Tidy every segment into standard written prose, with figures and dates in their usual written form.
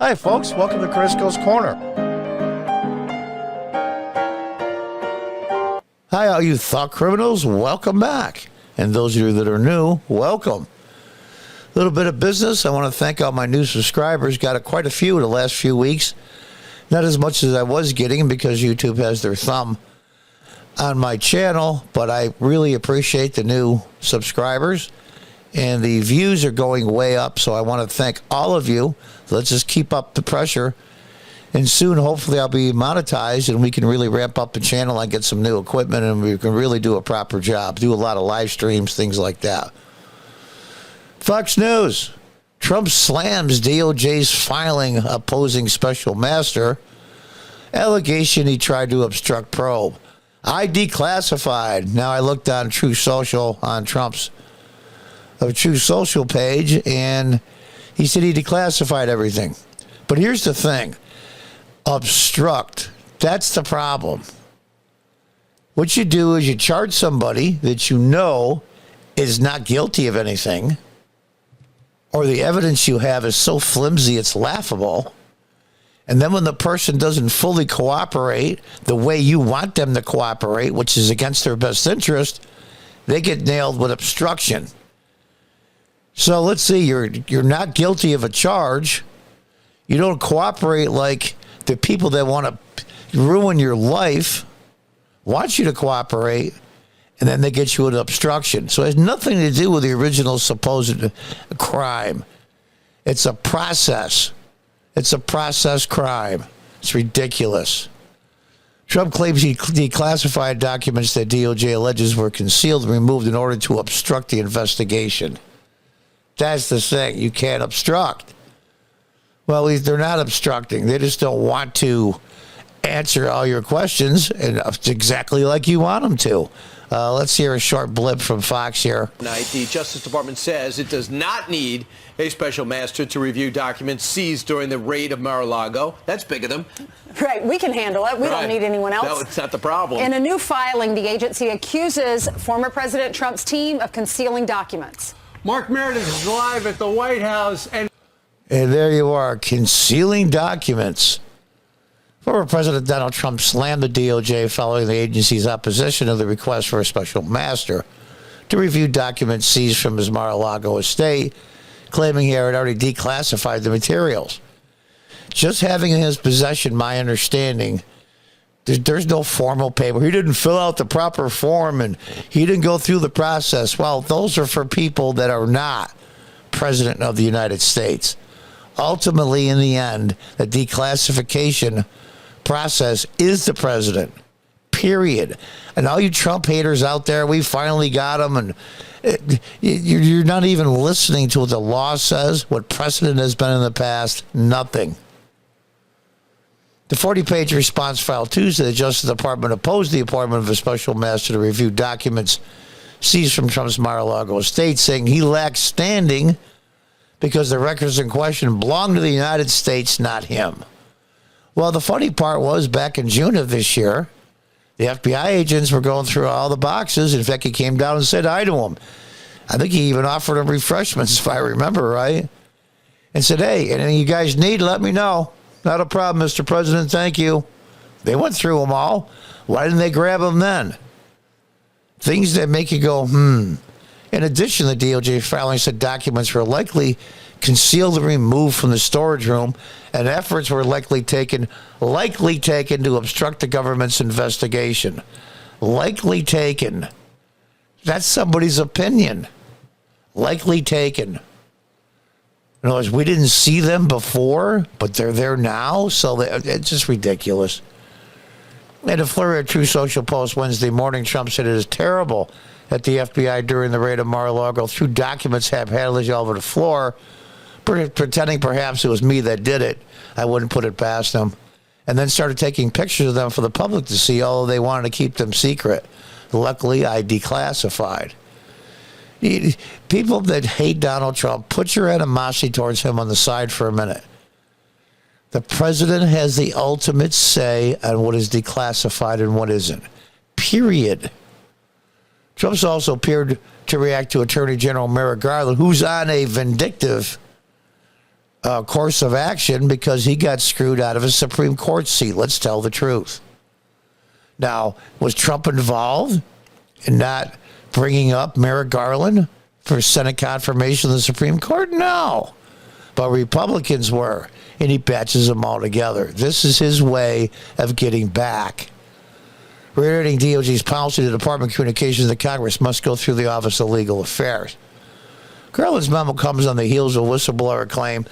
Hi, folks. Welcome to Crisco's Corner. Hi, all you thought criminals. Welcome back. And those of you that are new, welcome. A little bit of business. I want to thank all my new subscribers. Got quite a few in the last few weeks. Not as much as I was getting because YouTube has their thumb on my channel, but I really appreciate the new subscribers. And the views are going way up, so I want to thank all of you. Let's just keep up the pressure. And soon, hopefully, I'll be monetized, and we can really ramp up the channel and get some new equipment, and we can really do a proper job, do a lot of live streams, things like that. Fox News. Trump slams DOJ's filing opposing special master. Allegation he tried to obstruct probe. I declassified. Now, I looked on True Social, on Trump's True Social page, and he said he declassified everything. But here's the thing. Obstruct. That's the problem. What you do is you charge somebody that you know is not guilty of anything, or the evidence you have is so flimsy it's laughable. And then when the person doesn't fully cooperate the way you want them to cooperate, which is against their best interest, they get nailed with obstruction. So let's see, you're not guilty of a charge. You don't cooperate like the people that want to ruin your life want you to cooperate, and then they get you an obstruction. So it has nothing to do with the original supposed crime. It's a process. It's a process crime. It's ridiculous. Trump claims he declassified documents that DOJ alleges were concealed and removed in order to obstruct the investigation. That's the thing. You can't obstruct. Well, they're not obstructing. They just don't want to answer all your questions and exactly like you want them to. Let's hear a short blip from Fox here. Tonight, the Justice Department says it does not need a special master to review documents seized during the raid of Mar-a-Lago. That's big of them. Right, we can handle it. We don't need anyone else. No, it's not the problem. In a new filing, the agency accuses former President Trump's team of concealing documents. Mark Meredith is live at the White House. And there you are, concealing documents. Former President Donald Trump slammed the DOJ following the agency's opposition to the request for a special master to review documents seized from his Mar-a-Lago estate, claiming he had already declassified the materials. Just having in his possession, my understanding, there's no formal paper. He didn't fill out the proper form, and he didn't go through the process. Well, those are for people that are not President of the United States. Ultimately, in the end, the declassification process is the president, period. And all you Trump haters out there, we finally got them, and you're not even listening to what the law says, what precedent has been in the past, nothing. The 40-page response filed Tuesday, the Justice Department opposed the appointment of a special master to review documents seized from Trump's Mar-a-Lago estate, saying he lacks standing because the records in question belong to the United States, not him. Well, the funny part was back in June of this year, the FBI agents were going through all the boxes. In fact, he came down and said hi to them. I think he even offered them refreshments, if I remember right, and said, hey, anything you guys need, let me know. Not a problem, Mr. President, thank you. They went through them all. Why didn't they grab them then? Things that make you go, In addition, the DOJ filing said documents were likely concealed and removed from the storage room, and efforts were likely taken to obstruct the government's investigation. Likely taken. That's somebody's opinion. Likely taken. In other words, we didn't see them before, but they're there now, so it's just ridiculous. In a flurry of True Social posts Wednesday morning, Trump said it is terrible that the FBI during the raid of Mar-a-Lago threw documents haphazardly all over the floor, pretending perhaps it was me that did it. I wouldn't put it past them. And then started taking pictures of them for the public to see, although they wanted to keep them secret. Luckily, I declassified. People that hate Donald Trump, put your animosity towards him on the side for a minute. The president has the ultimate say on what is declassified and what isn't. Period. Trump's also appeared to react to Attorney General Merrick Garland, who's on a vindictive course of action because he got screwed out of his Supreme Court seat. Let's tell the truth. Now, was Trump involved in not bringing up Merrick Garland for Senate confirmation of the Supreme Court? No. But Republicans were, and he batches them all together. This is his way of getting back. Reiterating DOJ's policy, the Department of Communications and Congress must go through the Office of Legal Affairs. Garland's memo comes on the heels of a whistleblower claim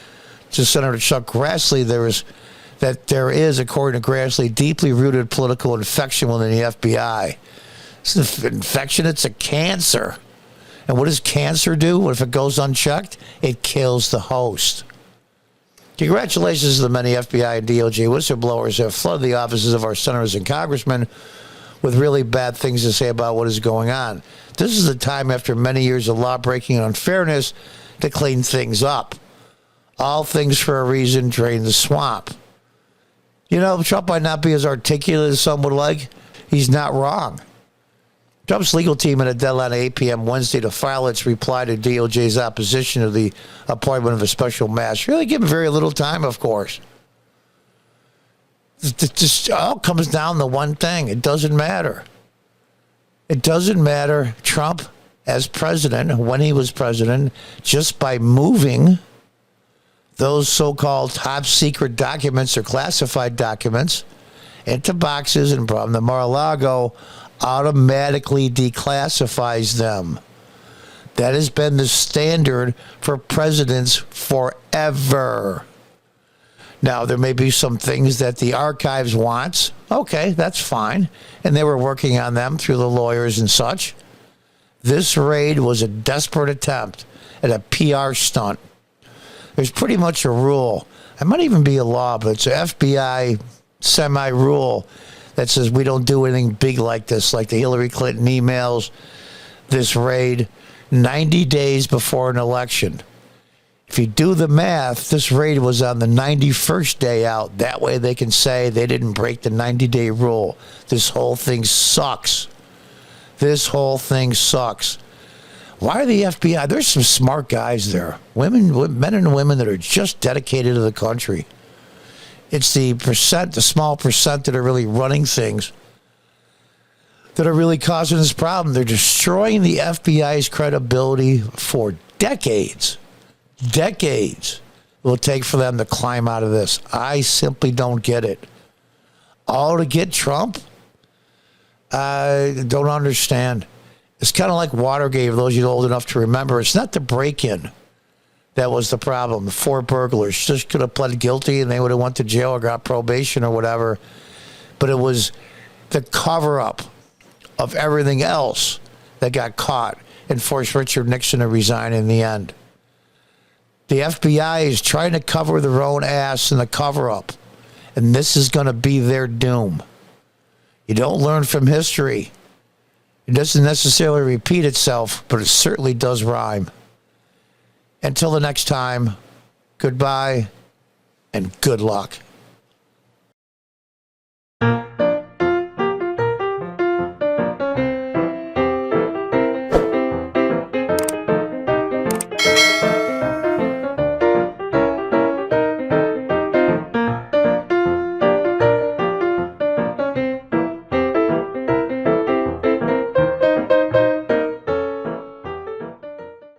to Senator Chuck Grassley there is, according to Grassley, deeply rooted political infection within the FBI. It's an infection, it's a cancer. And what does cancer do? If it goes unchecked, it kills the host. Congratulations to the many FBI and DOJ whistleblowers who have flooded the offices of our senators and congressmen with really bad things to say about what is going on. This is the time after many years of law breaking and unfairness to clean things up. All things for a reason, drain the swamp. You know, Trump might not be as articulate as some would like. He's not wrong. Trump's legal team had a deadline at 8 p.m. Wednesday to file its reply to DOJ's opposition to the appointment of a special master. Really give him very little time, of course. It just all comes down to one thing. It doesn't matter. It doesn't matter. Trump, as president, when he was president, just by moving those so-called top secret documents or classified documents into boxes and brought them to Mar-a-Lago, automatically declassifies them. That has been the standard for presidents forever. Now, there may be some things that the archives wants. Okay, that's fine. And they were working on them through the lawyers and such. This raid was a desperate attempt at a PR stunt. There's pretty much a rule. It might even be a law, but it's an FBI semi-rule that says we don't do anything big like this, like the Hillary Clinton emails, this raid, 90 days before an election. If you do the math, this raid was on the 91st day out. That way they can say they didn't break the 90-day rule. This whole thing sucks. This whole thing sucks. Why are the FBI? There's some smart guys there. Women, men and women that are just dedicated to the country. It's the small percent that are really running things that are really causing this problem. They're destroying the FBI's credibility for decades. Decades it will take for them to climb out of this. I simply don't get it. All to get Trump? I don't understand. It's kind of like Watergate, for those of you old enough to remember. It's not the break-in that was the problem. The 4 burglars just could have pled guilty and they would have went to jail or got probation or whatever. But it was the cover-up of everything else that got caught and forced Richard Nixon to resign in the end. The FBI is trying to cover their own ass in the cover-up. And this is going to be their doom. You don't learn from history. It doesn't necessarily repeat itself, but it certainly does rhyme. Until the next time, goodbye and good luck.